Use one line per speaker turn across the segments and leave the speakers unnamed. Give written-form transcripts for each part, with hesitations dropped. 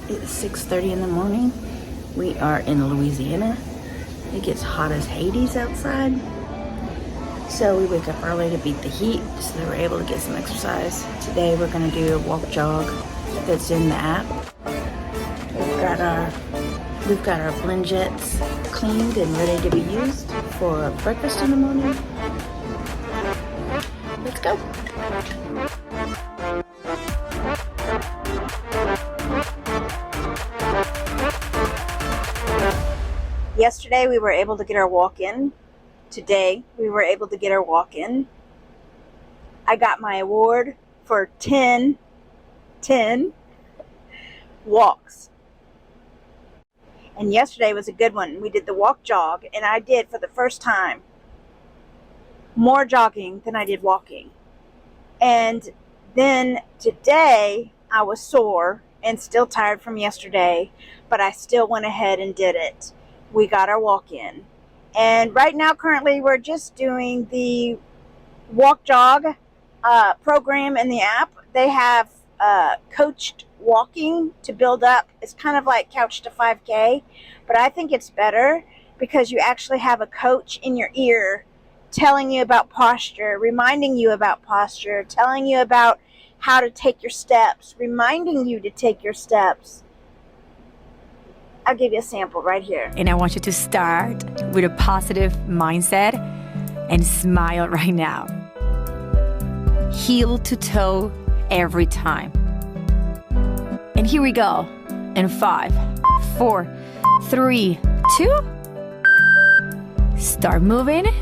It's 6:30 in the morning. We are in Louisiana. It gets hot as Hades outside. So we wake up early to beat the heat so that we're able to get some exercise. Today we're gonna do a walk jog that's in the app. We've got our blend jets cleaned and ready to be used for breakfast in the morning. Let's go. Yesterday we were able to get our walk in. Today we were able to get our walk in. I got my award for 10 walks. And yesterday was a good one. We did the walk jog, and I did for the first time more jogging than I did walking. And then today I was sore and still tired from yesterday, but I still went ahead and did it. We got our walk in. And right now, currently, we're just doing the walk jog program in the app. They have coached walking to build up. It's kind of like Couch to 5K, but I think it's better because you actually have a coach in your ear telling you about posture, reminding you about posture, telling you about how to take your steps, reminding you to take your steps. I'll give you a sample right here.
And I want you to start with a positive mindset and smile right now. Heel to toe every time. And here we go. In 5, 4, 3, 2. Start moving.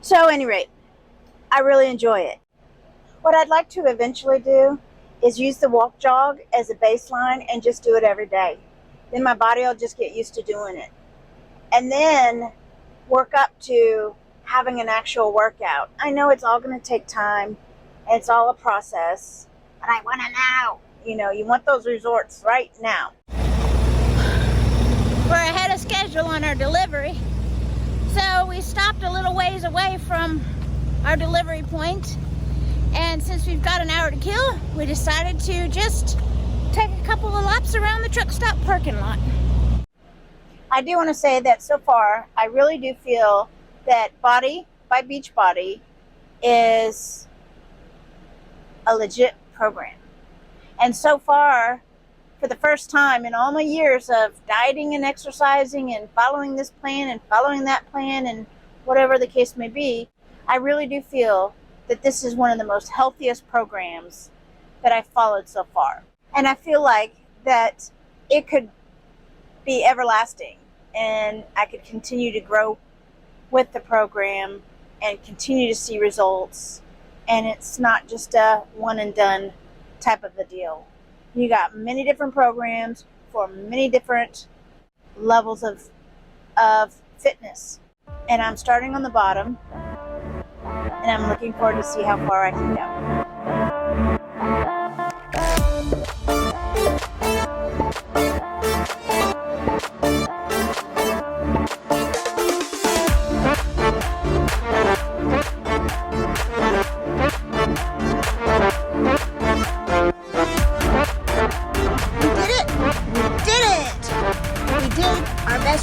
So, at any rate, I really enjoy it. What I'd like to eventually do is use the walk jog as a baseline and just do it every day. Then my body will just get used to doing it. And then work up to having an actual workout. I know it's all going to take time. And it's all a process. But I want to know. You want those results right now. We're ahead of schedule on our delivery. So we stopped a little ways away from our delivery point. And since we've got an hour to kill, we decided to just take a couple of laps around the truck stop parking lot. I do want to say that so far, I really do feel that Bodi by Beachbody is a legit program. And so far, for the first time in all my years of dieting and exercising and following this plan and following that plan and whatever the case may be, I really do feel that this is one of the most healthiest programs that I've followed so far. And I feel like that it could be everlasting and I could continue to grow with the program and continue to see results. And it's not just a one and done type of a deal. You got many different programs for many different levels of fitness. And I'm starting on the bottom and I'm looking forward to see how far I can go.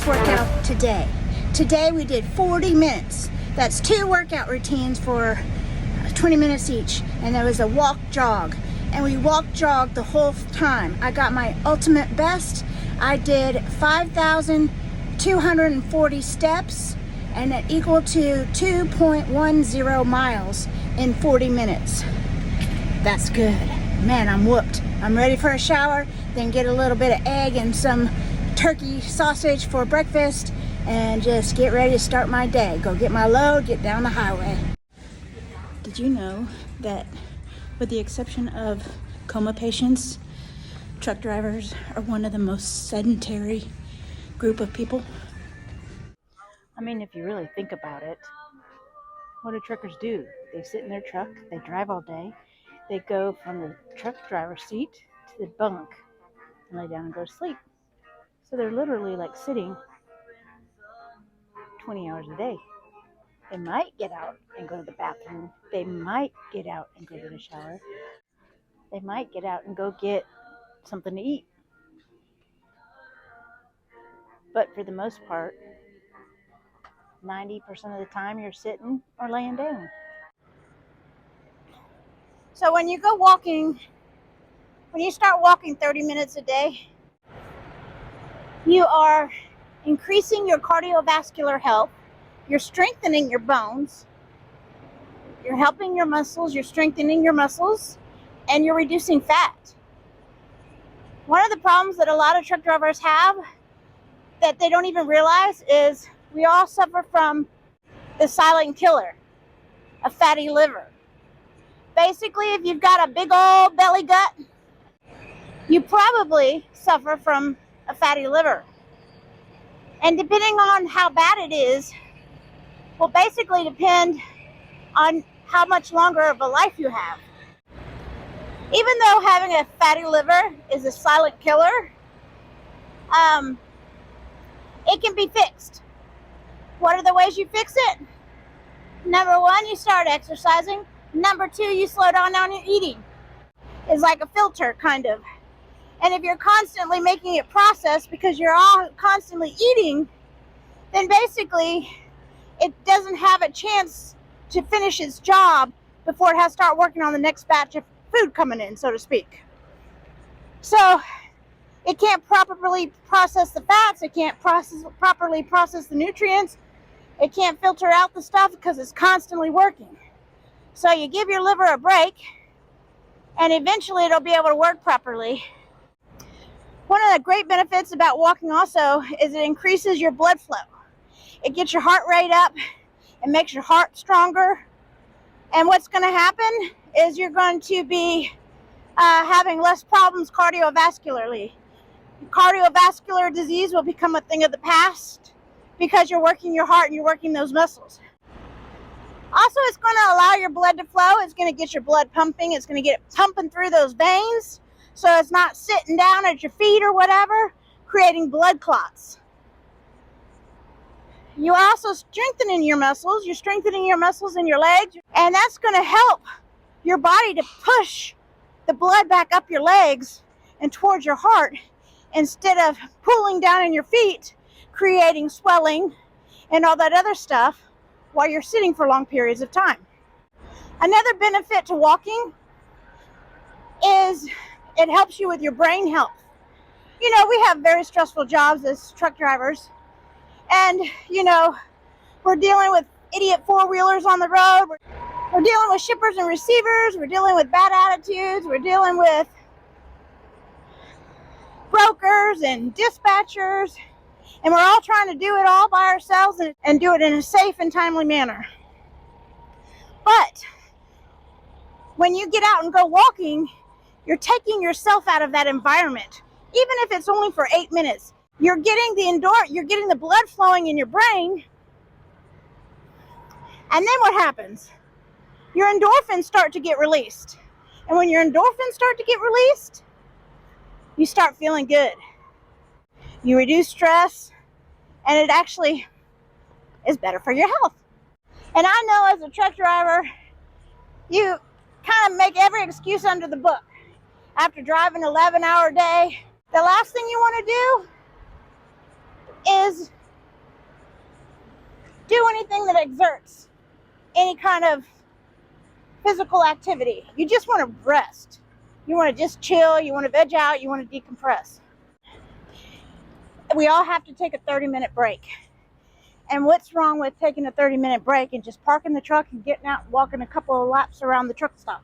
Workout today we did 40 minutes. That's 2 workout routines for 20 minutes each, and there was a walk jog, and we walk jogged the whole time. I got my ultimate best. I did 5,240 steps, and it equal to 2.10 miles in 40 minutes. That's good. Man, I'm whooped. I'm ready for a shower, then get a little bit of egg and some turkey sausage for breakfast and just get ready to start my day. Go get my load, get down the highway. Did you know that with the exception of coma patients, truck drivers are one of the most sedentary group of people? I mean, if you really think about it, what do truckers do? They sit in their truck, they drive all day, they go from the truck driver's seat to the bunk and lay down and go to sleep. So they're literally like sitting 20 hours a day. They might get out and go to the bathroom. They might get out and go to the shower. They might get out and go get something to eat. But for the most part, 90% of the time you're sitting or laying down. So when you go walking, when you start walking 30 minutes a day, you are increasing your cardiovascular health, you're strengthening your bones, you're helping your muscles, you're strengthening your muscles, and you're reducing fat. One of the problems that a lot of truck drivers have that they don't even realize is we all suffer from the silent killer, a fatty liver. Basically, if you've got a big old belly gut, you probably suffer from a fatty liver. And depending on how bad it is, will basically depend on how much longer of a life you have. Even though having a fatty liver is a silent killer, it can be fixed. What are the ways you fix it? Number one, you start exercising. Number two, you slow down on your eating. It's like a filter, kind of. And if you're constantly making it process because you're all constantly eating, then basically it doesn't have a chance to finish its job before it has to start working on the next batch of food coming in, so to speak. So it can't properly process the fats, it can't properly process the nutrients, it can't filter out the stuff because it's constantly working. So you give your liver a break and eventually it'll be able to work properly. One of the great benefits about walking also is it increases your blood flow. It gets your heart rate up, it makes your heart stronger, and what's going to happen is you're going to be having less problems cardiovascularly. Cardiovascular disease will become a thing of the past because you're working your heart and you're working those muscles. Also, it's going to allow your blood to flow. It's going to get your blood pumping. It's going to get it pumping through those veins so it's not sitting down at your feet or whatever, creating blood clots. You're also strengthening your muscles. You're strengthening your muscles in your legs, and that's going to help your body to push the blood back up your legs and towards your heart instead of pulling down in your feet, creating swelling and all that other stuff while you're sitting for long periods of time. Another benefit to walking is it helps you with your brain health. You know, we have very stressful jobs as truck drivers, and you know, we're dealing with idiot four-wheelers on the road, we're dealing with shippers and receivers, we're dealing with bad attitudes, we're dealing with brokers and dispatchers, and we're all trying to do it all by ourselves and do it in a safe and timely manner. But when you get out and go walking, you're taking yourself out of that environment, even if it's only for 8 minutes. You're getting the blood flowing in your brain, and then what happens? Your endorphins start to get released, and when your endorphins start to get released, you start feeling good. You reduce stress, and it actually is better for your health. And I know as a truck driver, you kind of make every excuse under the book. After driving an 11-hour day, the last thing you want to do is do anything that exerts any kind of physical activity. You just want to rest. You want to just chill, you want to veg out, you want to decompress. We all have to take a 30-minute break. And what's wrong with taking a 30-minute break and just parking the truck and getting out and walking a couple of laps around the truck stop?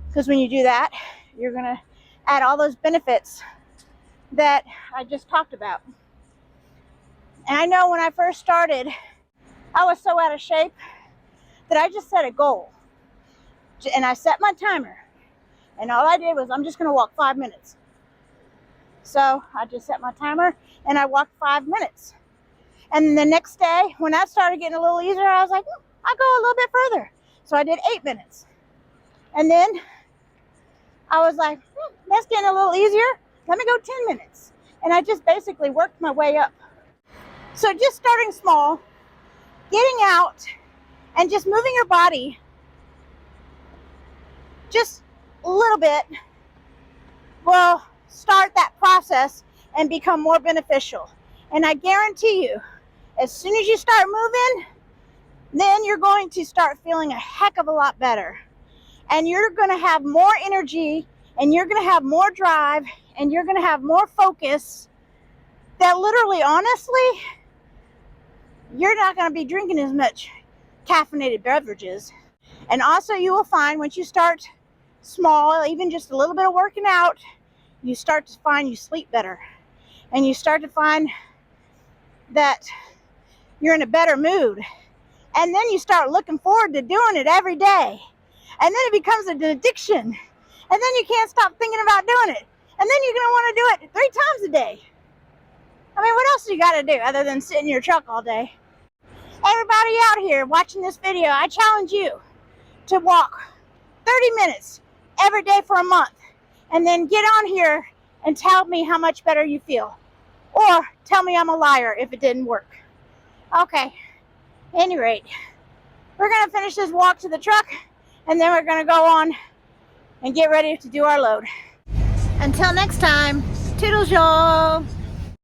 Because when you do that, you're going to add all those benefits that I just talked about. And I know when I first started, I was so out of shape that I just set a goal. And I set my timer. And all I did was, I'm just going to walk 5 minutes. So I just set my timer and I walked 5 minutes. And the next day, when that started getting a little easier, I was like, I'll go a little bit further. So I did 8 minutes. And then I was like, that's getting a little easier. Let me go 10 minutes. And I just basically worked my way up. So just starting small, getting out, and just moving your body just a little bit will start that process and become more beneficial. And I guarantee you, as soon as you start moving, then you're going to start feeling a heck of a lot better. And you're going to have more energy, and you're going to have more drive, and you're going to have more focus that literally, honestly, you're not going to be drinking as much caffeinated beverages. And also you will find once you start small, even just a little bit of working out, you start to find you sleep better. And you start to find that you're in a better mood. And then you start looking forward to doing it every day. And then it becomes an addiction. And then you can't stop thinking about doing it. And then you're going to want to do it 3 times a day. I mean, what else do you got to do other than sit in your truck all day? Everybody out here watching this video, I challenge you to walk 30 minutes every day for a month. And then get on here and tell me how much better you feel. Or tell me I'm a liar if it didn't work. Okay, at any rate, we're going to finish this walk to the truck, and then we're going to go on and get ready to do our load. Until next time, toodles y'all.